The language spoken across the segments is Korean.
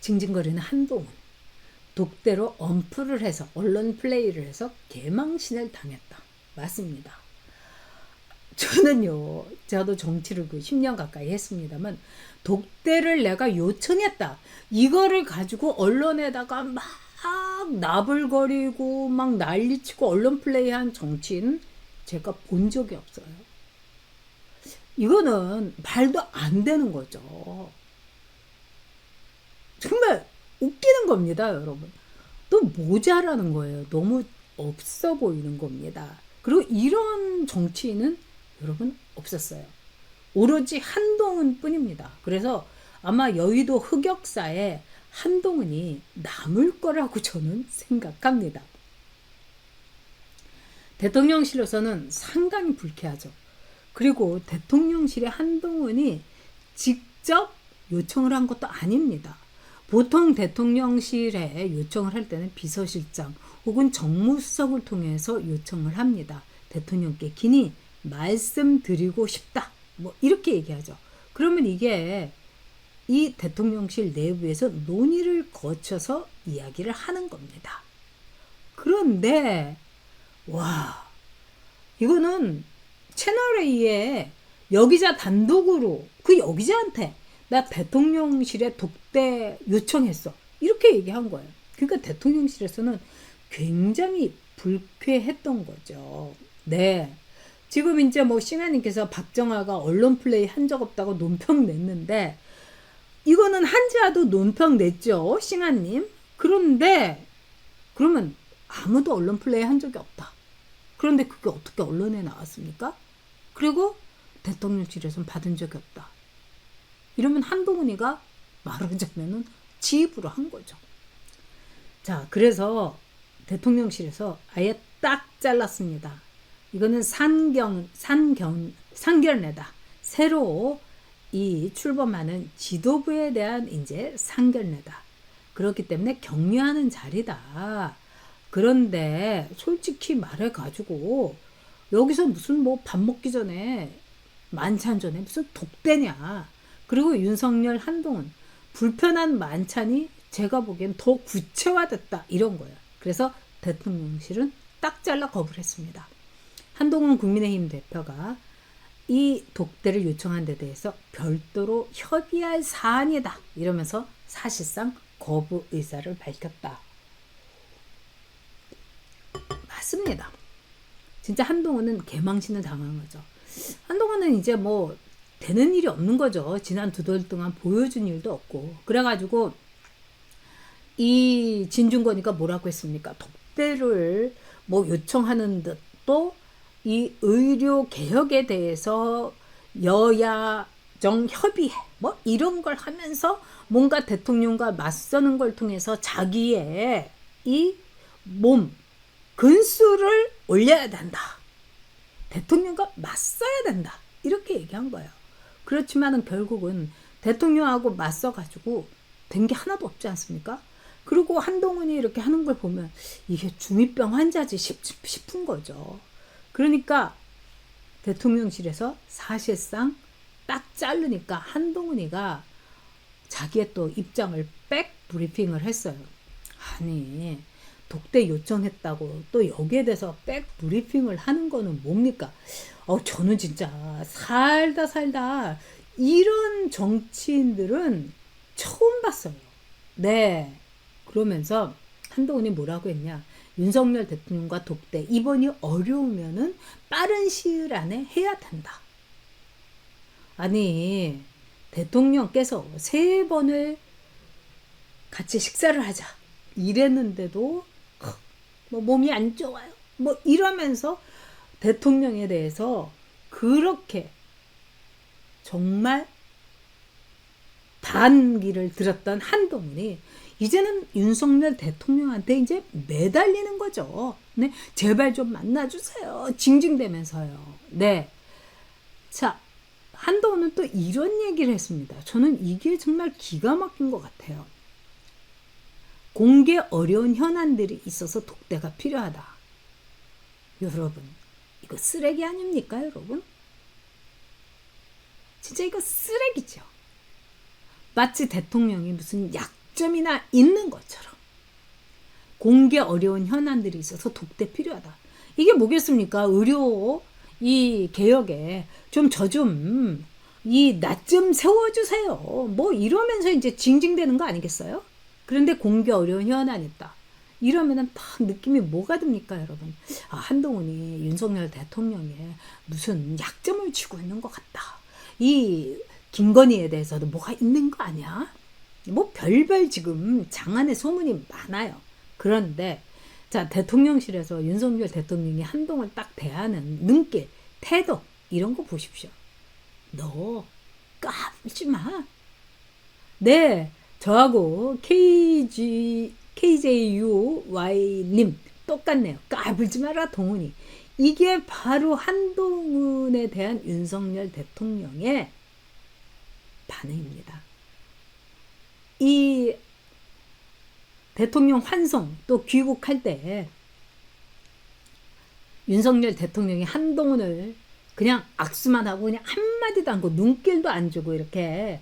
징징거리는 한동훈. 독대로 엄프를 해서 언론 플레이를 해서 개망신을 당했다. 맞습니다. 저도 정치를 10년 가까이 했습니다만 독대를 내가 요청했다. 이거를 가지고 언론에다가 막 나불거리고 막 난리치고 언론 플레이한 정치인 제가 본 적이 없어요. 이거는 말도 안 되는 거죠. 정말 웃기는 겁니다, 여러분. 또 모자라는 거예요. 너무 없어 보이는 겁니다. 그리고 이런 정치인은 여러분 없었어요. 오로지 한동훈 뿐입니다. 그래서 아마 여의도 흑역사에 한동훈이 남을 거라고 저는 생각합니다. 대통령실에서는 상당히 불쾌하죠. 그리고 대통령실에 한동훈이 직접 요청을 한 것도 아닙니다. 보통 대통령실에 요청을 할 때는 비서실장 혹은 정무수석을 통해서 요청을 합니다. 대통령께 긴히 말씀드리고 싶다. 뭐 이렇게 얘기하죠. 그러면 이게 이 대통령실 내부에서 논의를 거쳐서 이야기를 하는 겁니다. 그런데 와, 이거는 채널A에 여기자 단독으로 그 여기자한테 나 대통령실에 독대 요청했어. 이렇게 얘기한 거예요. 그러니까 대통령실에서는 굉장히 불쾌했던 거죠. 네. 지금 이제 뭐 싱하님께서 박정아가 언론 플레이 한 적 없다고 논평 냈는데 이거는 한지아도 논평 냈죠. 싱하님. 그런데 그러면 아무도 언론 플레이 한 적이 없다. 그런데 그게 어떻게 언론에 나왔습니까? 그리고 대통령실에서는 받은 적이 없다. 이러면 한동훈이가 말하자면은 지입으로 한 거죠. 자, 그래서 대통령실에서 아예 딱 잘랐습니다. 이거는 상견례다. 새로 이 출범하는 지도부에 대한 이제 상견례다. 그렇기 때문에 격려하는 자리다. 그런데 솔직히 말해가지고 여기서 무슨 뭐 밥 먹기 전에 만찬 전에 무슨 독대냐. 그리고 윤석열 한동훈 불편한 만찬이 제가 보기엔 더 구체화됐다 이런 거예요. 그래서 대통령실은 딱 잘라 거부를 했습니다. 한동훈 국민의힘 대표가 이 독대를 요청한 데 대해서 별도로 협의할 사안이다 이러면서 사실상 거부 의사를 밝혔다. 맞습니다. 진짜 한동훈은 개망신을 당한 거죠. 한동훈은 이제 뭐 되는 일이 없는 거죠. 지난 2달 동안 보여준 일도 없고. 그래가지고 이 진중권이가 뭐라고 했습니까? 독대를 뭐 요청하는 듯도 이 의료 개혁에 대해서 여야정 협의해 뭐 이런 걸 하면서 뭔가 대통령과 맞서는 걸 통해서 자기의 이 몸 근수를 올려야 된다. 대통령과 맞서야 된다. 이렇게 얘기한 거예요. 그렇지만은 결국은 대통령하고 맞서가지고 된 게 하나도 없지 않습니까? 그리고 한동훈이 이렇게 하는 걸 보면 이게 중2병 환자지 싶은 거죠. 그러니까 대통령실에서 사실상 딱 자르니까 한동훈이가 자기의 또 입장을 백 브리핑을 했어요. 아니 독대 요청했다고 또 여기에 대해서 백 브리핑을 하는 거는 뭡니까? 저는 진짜 살다 이런 정치인들은 처음 봤어요. 네. 그러면서 한동훈이 뭐라고 했냐? 윤석열 대통령과 독대 이번이 어려우면은 빠른 시일 안에 해야 된다. 아니 대통령께서 3번을 같이 식사를 하자 이랬는데도 뭐 몸이 안 좋아요. 뭐 이러면서 대통령에 대해서 그렇게 정말 반기를 들었던 한동훈이 이제는 윤석열 대통령한테 이제 매달리는 거죠. 네, 제발 좀 만나주세요. 징징대면서요. 네. 자, 한동훈은 또 이런 얘기를 했습니다. 저는 이게 정말 기가 막힌 것 같아요. 공개 어려운 현안들이 있어서 독대가 필요하다. 여러분, 이거 쓰레기 아닙니까, 여러분? 진짜 이거 쓰레기죠. 마치 대통령이 무슨 약점이나 있는 것처럼 공개 어려운 현안들이 있어서 독대 필요하다. 이게 뭐겠습니까? 의료 이 개혁에 좀 이 낯 좀 세워주세요. 뭐 이러면서 이제 징징대는 거 아니겠어요? 그런데 공개 어려운 현안 있다. 이러면은 딱 느낌이 뭐가 듭니까, 여러분? 아, 한동훈이 윤석열 대통령의 무슨 약점을 쥐고 있는 것 같다. 이 김건희에 대해서도 뭐가 있는 거 아니야? 뭐 별별 지금 장안의 소문이 많아요. 그런데 자, 대통령실에서 윤석열 대통령이 한동훈을 딱 대하는 눈길, 태도 이런 거 보십시오. 너 까불지 마. 네, 저하고 KJUY님 똑같네요. 까불지 마라 동훈이. 이게 바로 한동훈에 대한 윤석열 대통령의 반응입니다. 이 대통령 환송 또 귀국할 때 윤석열 대통령이 한동훈을 그냥 악수만 하고 그냥 한마디도 안 하고 눈길도 안 주고 이렇게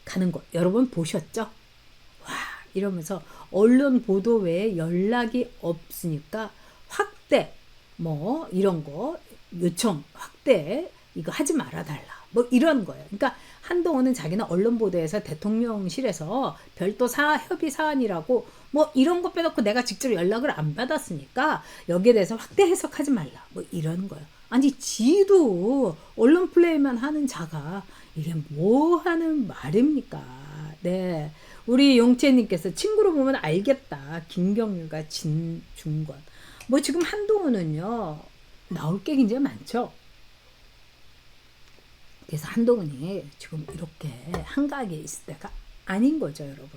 가는 거 여러분 보셨죠? 와, 이러면서 언론 보도 외에 연락이 없으니까 확대 뭐 이런 거 요청 확대 이거 하지 말아달라 뭐 이런 거예요. 그러니까 한동훈은 자기는 언론 보도에서 대통령실에서 별도 협의 사안이라고 뭐 이런 거 빼놓고 내가 직접 연락을 안 받았으니까 여기에 대해서 확대 해석하지 말라 뭐 이런 거예요. 아니 지도 언론 플레이만 하는 자가 이게 뭐 하는 말입니까? 네, 우리 용채님께서 친구로 보면 알겠다. 김경률과 진중권. 뭐 지금 한동훈은요 나올 게 굉장히 많죠. 그래서 한동훈이 지금 이렇게 한가하게 있을 때가 아닌 거죠, 여러분.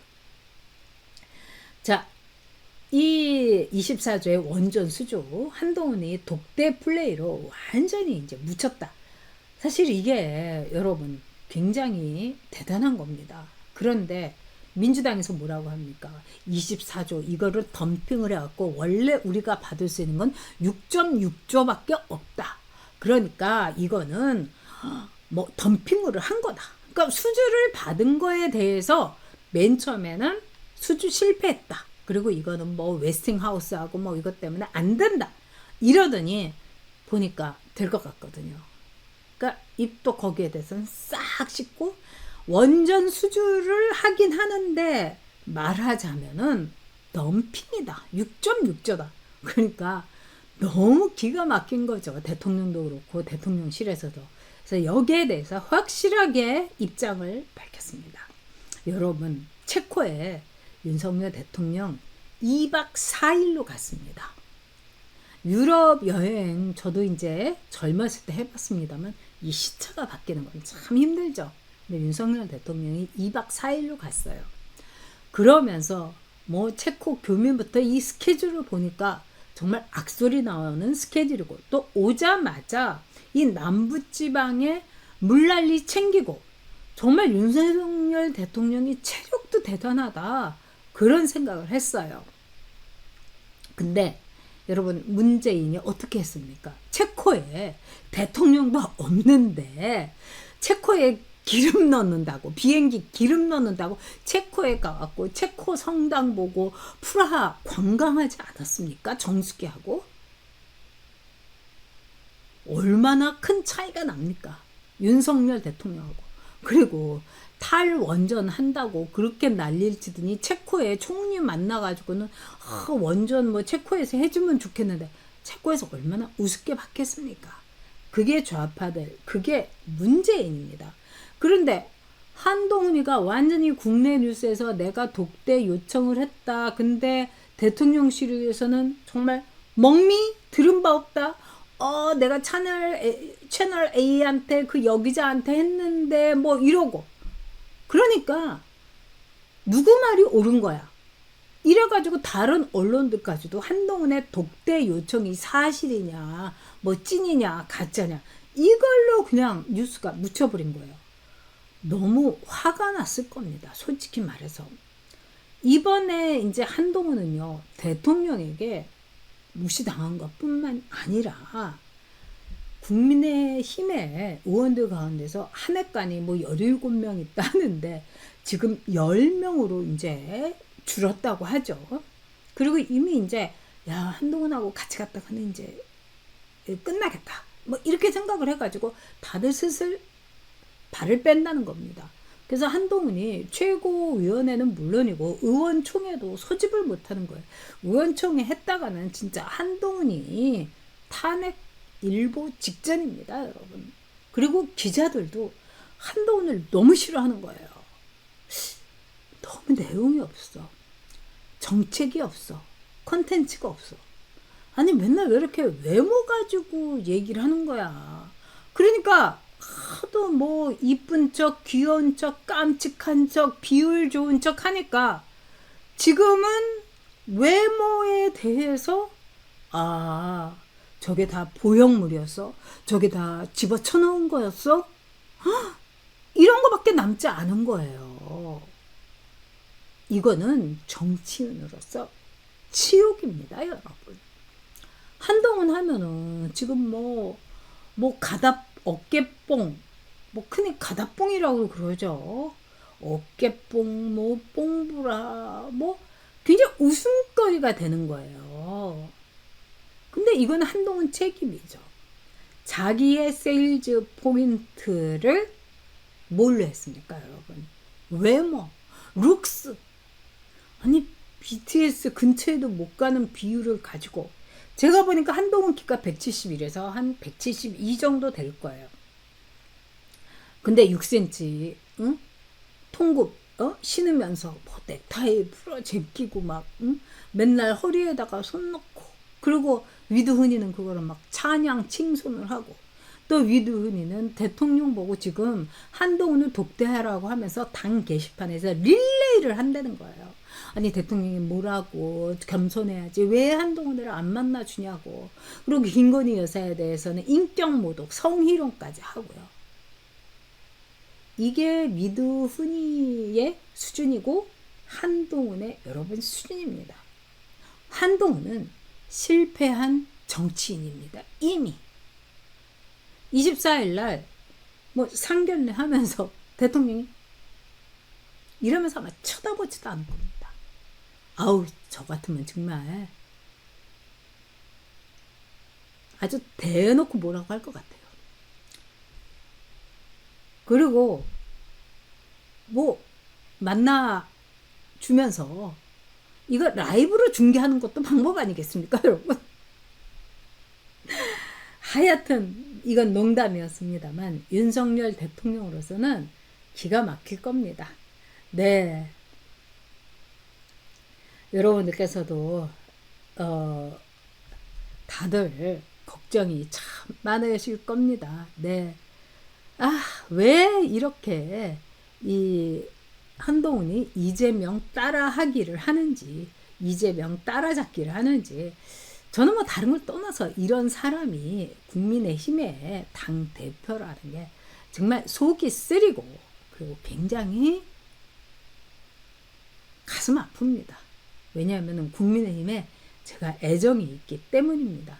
자, 이 24조의 원전 수조 한동훈이 독대 플레이로 완전히 이제 묻혔다. 사실 이게 여러분 굉장히 대단한 겁니다. 그런데 민주당에서 뭐라고 합니까? 24조 이거를 덤핑을 해갖고 원래 우리가 받을 수 있는 건 6.6조밖에 없다. 그러니까 이거는 뭐 덤핑을 한 거다. 그러니까 수주를 받은 거에 대해서 맨 처음에는 수주 실패했다. 그리고 이거는 뭐 웨스팅하우스하고 뭐 이것 때문에 안 된다. 이러더니 보니까 될 것 같거든요. 그러니까 입도 거기에 대해서는 싹 씻고 원전 수주를 하긴 하는데 말하자면은 덤핑이다. 6.6조다. 그러니까 너무 기가 막힌 거죠. 대통령도 그렇고 대통령실에서도. 그래서 여기에 대해서 확실하게 입장을 밝혔습니다. 여러분 체코에 윤석열 대통령 2박 4일로 갔습니다. 유럽 여행 저도 이제 젊었을 때 해봤습니다만 이 시차가 바뀌는 건 참 힘들죠. 근데 윤석열 대통령이 2박 4일로 갔어요. 그러면서 뭐 체코 교민부터 이 스케줄을 보니까 정말 악소리 나오는 스케줄이고 또 오자마자 이 남부지방에 물난리 챙기고 정말 윤석열 대통령이 체력도 대단하다 그런 생각을 했어요. 근데 여러분 문재인이 어떻게 했습니까? 체코에 대통령도 없는데 체코에 기름 넣는다고 비행기 기름 넣는다고 체코에 가갖고 체코 성당 보고 프라하 관광하지 않았습니까? 정수기하고 얼마나 큰 차이가 납니까? 윤석열 대통령하고. 그리고 탈원전 한다고 그렇게 난리를 치더니 체코에 총리 만나가지고는 원전 뭐 체코에서 해주면 좋겠는데 체코에서 얼마나 우습게 받겠습니까? 그게 좌파들, 그게 문재인입니다. 그런데 한동훈이가 완전히 국내 뉴스에서 내가 독대 요청을 했다. 근데 대통령실에서는 정말 멍미 들은 바 없다. 내가 채널 A한테 그 여기자한테 했는데 뭐 이러고. 그러니까 누구 말이 옳은 거야. 이래가지고 다른 언론들까지도 한동훈의 독대 요청이 사실이냐 뭐 찐이냐 가짜냐 이걸로 그냥 뉴스가 묻혀버린 거예요. 너무 화가 났을 겁니다. 솔직히 말해서. 이번에 이제 한동훈은요 대통령에게 무시당한 것뿐만 아니라 국민의힘의 의원들 가운데서 한해간이 뭐 17명 있다는데 지금 10명으로 이제 줄었다고 하죠. 그리고 이미 이제 야, 한동훈하고 같이 갔다가는 이제 끝나겠다. 뭐 이렇게 생각을 해가지고 다들 슬슬 발을 뺀다는 겁니다. 그래서 한동훈이 최고위원회는 물론이고 의원총회도 소집을 못하는 거예요. 의원총회 했다가는 진짜 한동훈이 탄핵 일보 직전입니다, 여러분. 그리고 기자들도 한동훈을 너무 싫어하는 거예요. 너무 내용이 없어. 정책이 없어. 컨텐츠가 없어. 아니 맨날 왜 이렇게 외모 가지고 얘기를 하는 거야. 그러니까 하도 뭐 이쁜 척, 귀여운 척, 깜찍한 척, 비율 좋은 척 하니까 지금은 외모에 대해서 아, 저게 다 보형물이었어? 저게 다 집어쳐놓은 거였어? 이런 거밖에 남지 않은 거예요. 이거는 정치인으로서 치욕입니다, 여러분. 한동훈 하면은 지금 뭐 어깨뽕, 뭐 흔히 가다뽕이라고 그러죠. 어깨뽕, 뭐 뽕부라, 뭐 굉장히 웃음거리가 되는 거예요. 근데 이건 한동훈 책임이죠. 자기의 세일즈 포인트를 뭘로 했습니까, 여러분? 외모, 룩스. 아니 BTS 근처에도 못 가는 비율을 가지고 제가 보니까 한동훈 키가 171에서 한 172 정도 될 거예요. 근데 6cm 응? 통굽 신으면서 뭐 넥타이 풀어 제끼고 막 응? 맨날 허리에다가 손 넣고 그리고 위드훈이는 그거를 막 찬양 칭송을 하고 또 위드훈이는 대통령 보고 지금 한동훈을 독대하라고 하면서 당 게시판에서 릴레이를 한다는 거예요. 아니 대통령이 뭐라고 겸손해야지 왜 한동훈을 안 만나주냐고. 그리고 김건희 여사에 대해서는 인격모독 성희롱까지 하고요. 이게 위드훈이의 수준이고 한동훈의 여러분 수준입니다. 한동훈은 실패한 정치인입니다. 이미 24일 날 뭐 상견례 하면서 대통령이 이러면서 아마 쳐다보지도 않을 겁니다. 아우 저 같으면 정말 아주 대놓고 뭐라고 할 것 같아요. 그리고 뭐 만나 주면서 이거 라이브로 중계하는 것도 방법 아니겠습니까, 여러분? 하여튼 이건 농담이었습니다만 윤석열 대통령으로서는 기가 막힐 겁니다. 네. 여러분들께서도 다들 걱정이 참 많으실 겁니다. 네. 아, 왜 이렇게 이 한동훈이 이재명 따라하기를 하는지, 이재명 따라잡기를 하는지, 저는 뭐 다른 걸 떠나서 이런 사람이 국민의힘의 당 대표라는 게 정말 속이 쓰리고 그리고 굉장히 가슴 아픕니다. 왜냐하면 국민의힘에 제가 애정이 있기 때문입니다.